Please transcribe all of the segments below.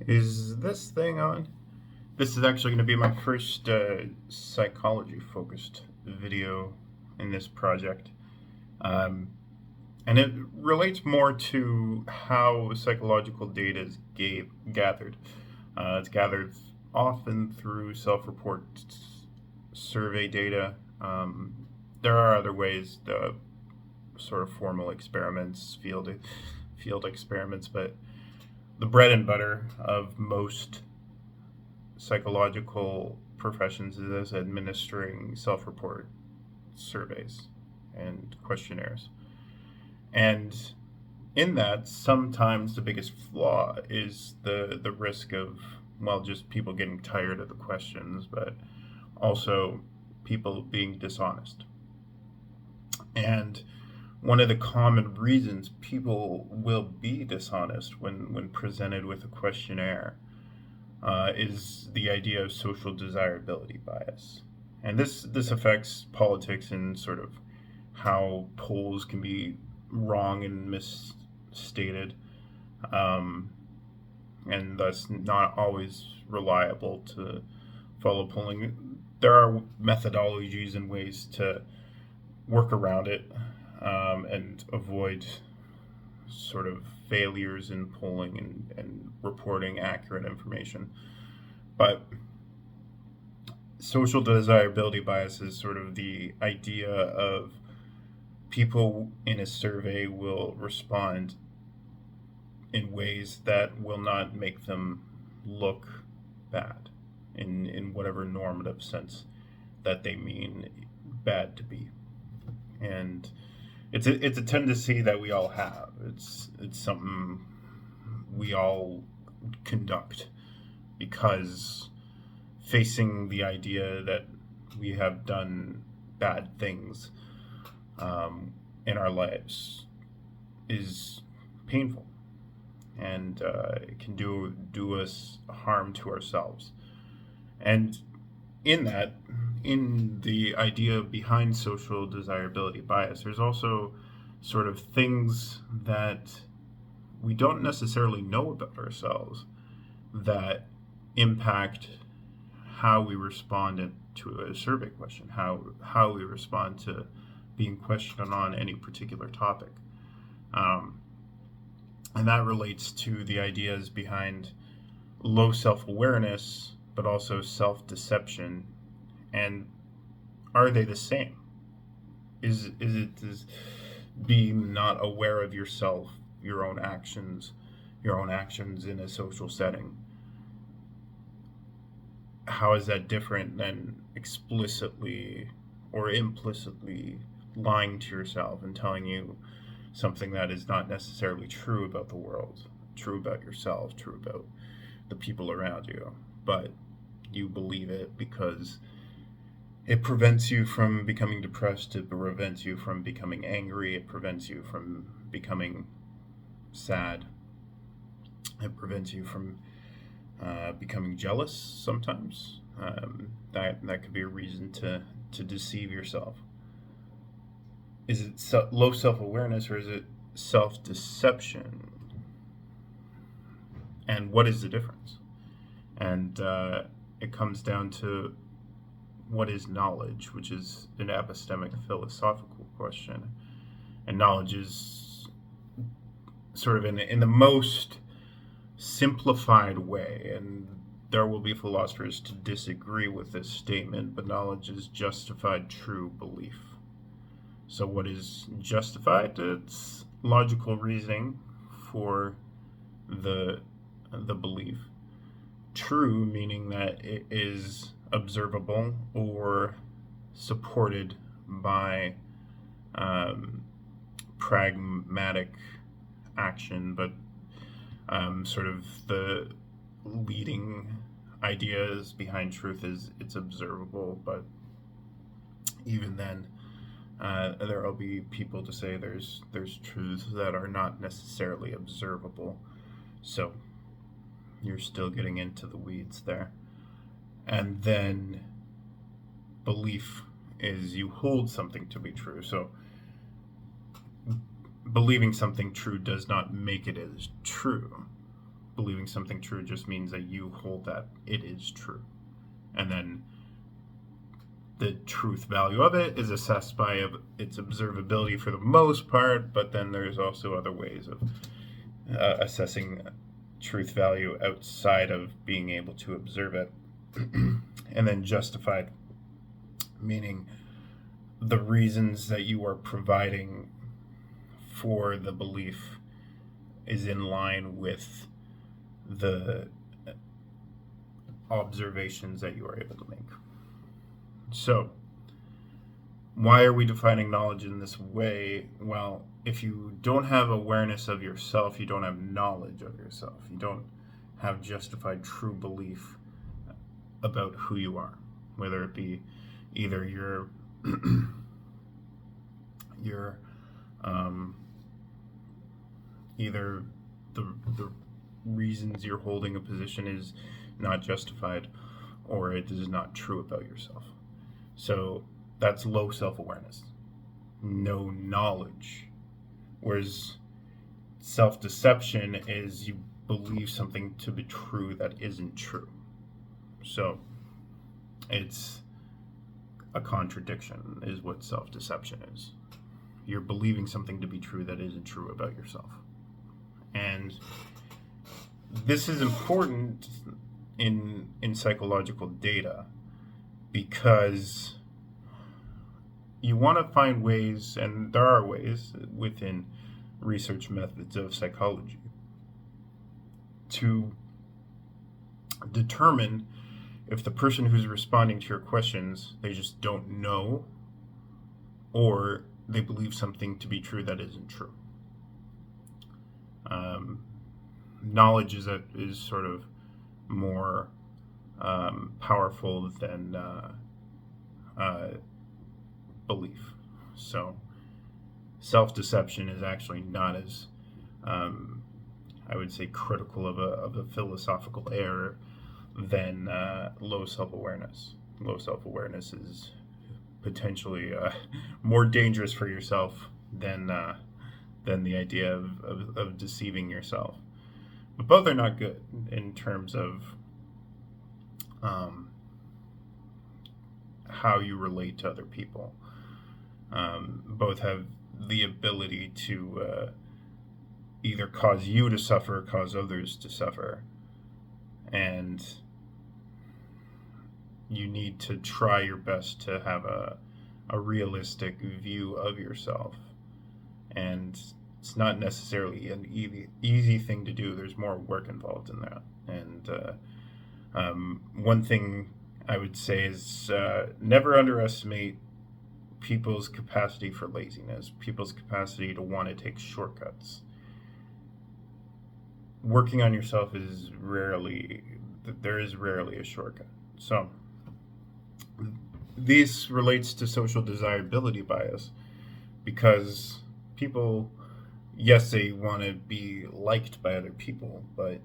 Is this thing on? This is actually going to be my first psychology-focused video in this project. And it relates more to how psychological data is gathered. It's gathered often through self-report survey data. There are other ways, the sort of formal experiments, field experiments, but the bread and butter of most psychological professions is administering self-report surveys and questionnaires. And in that, sometimes the biggest flaw is the risk of, well, just people getting tired of the questions, but also people being dishonest. And one of the common reasons people will be dishonest when presented with a questionnaire is the idea of social desirability bias. And this affects politics and sort of how polls can be wrong and misstated, and thus not always reliable to follow polling. There are methodologies and ways to work around it and avoid sort of failures in polling and reporting accurate information. But social desirability bias is sort of the idea of people in a survey will respond in ways that will not make them look bad in whatever normative sense that they mean bad to be. And it's a tendency that we all have. It's something we all conduct because facing the idea that we have done bad things in our lives is painful, and it can do us harm to ourselves. And in the idea behind social desirability bias, there's also sort of things that we don't necessarily know about ourselves that impact how we respond to a survey question, how we respond to being questioned on any particular topic. And that relates to the ideas behind low self-awareness, but also self-deception. And are they the same? Is being not aware of yourself, your own actions in a social setting, how is that different than explicitly or implicitly lying to yourself and telling you something that is not necessarily true about the world, true about yourself, true about the people around you, but you believe it because it prevents you from becoming depressed, it prevents you from becoming angry, it prevents you from becoming sad, it prevents you from becoming jealous sometimes. That could be a reason to deceive yourself. Is it low self-awareness or is it self-deception? And what is the difference? And it comes down to what is knowledge, which is an epistemic philosophical question. And knowledge is sort of in the most simplified way, and there will be philosophers to disagree with this statement, but knowledge is justified true belief. So what is justified? It's logical reasoning for the belief. True, meaning that it is observable or supported by pragmatic action, but sort of the leading ideas behind truth is it's observable, but even then there will be people to say there's truths that are not necessarily observable. So you're still getting into the weeds there. And then belief is you hold something to be true. So believing something true does not make it as true. believing something true just means that you hold that it is true. And then the truth value of it is assessed by its observability for the most part, but then there's also other ways of assessing truth value outside of being able to observe it. And then justified, meaning the reasons that you are providing for the belief is in line with the observations that you are able to make. So, why are we defining knowledge in this way? Well, if you don't have awareness of yourself, you don't have knowledge of yourself. You don't have justified true belief about who you are, whether it be either your either the reasons you're holding a position is not justified, or it is not true about yourself. So that's low self-awareness, no knowledge. Whereas self-deception is you believe something to be true that isn't true. So it's a contradiction is what self-deception is. You're believing something to be true that isn't true about yourself. And this is important in psychological data because you want to find ways, and there are ways within research methods of psychology, to determine if the person who's responding to your questions, they just don't know, or they believe something to be true that isn't true. Knowledge is sort of more powerful than belief. So self-deception is actually not as, I would say, critical of a philosophical error than low self-awareness. Low self-awareness is potentially more dangerous for yourself than the idea of deceiving yourself. But both are not good in terms of how you relate to other people. Both have the ability to either cause you to suffer or cause others to suffer. And you need to try your best to have a realistic view of yourself. And it's not necessarily an easy thing to do. There's more work involved in that. And one thing I would say is never underestimate people's capacity for laziness, people's capacity to want to take shortcuts. Working on yourself is rarely a shortcut. So this relates to social desirability bias, because people, yes, they want to be liked by other people, but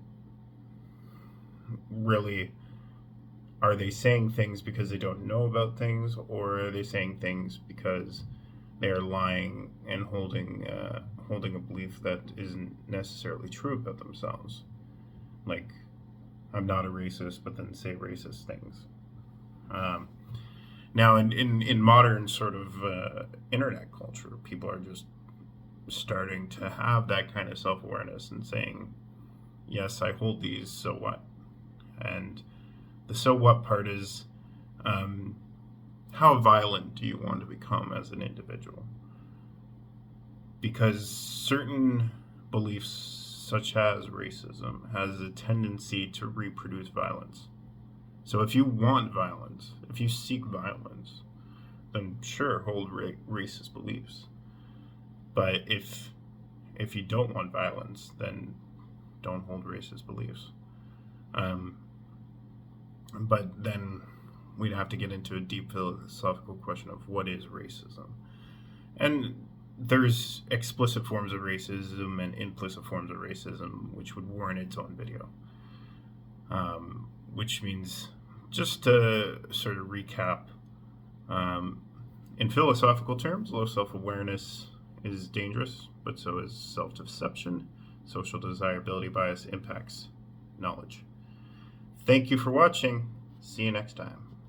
really, are they saying things because they don't know about things, or are they saying things because they are lying and holding a belief that isn't necessarily true about themselves? Like, I'm not a racist, but then say racist things. Now, in modern sort of internet culture, people are just starting to have that kind of self-awareness and saying, yes, I hold these, so what? And the so what part is, how violent do you want to become as an individual? Because certain beliefs, such as racism, has a tendency to reproduce violence. So if you want violence, if you seek violence, then sure, hold racist beliefs. But if you don't want violence, then don't hold racist beliefs. But then we'd have to get into a deep philosophical question of what is racism. And there's explicit forms of racism and implicit forms of racism, which would warrant its own video. Which means, just to sort of recap, in philosophical terms, low self-awareness is dangerous, but so is self-deception. Social desirability bias impacts knowledge. Thank you for watching. See you next time.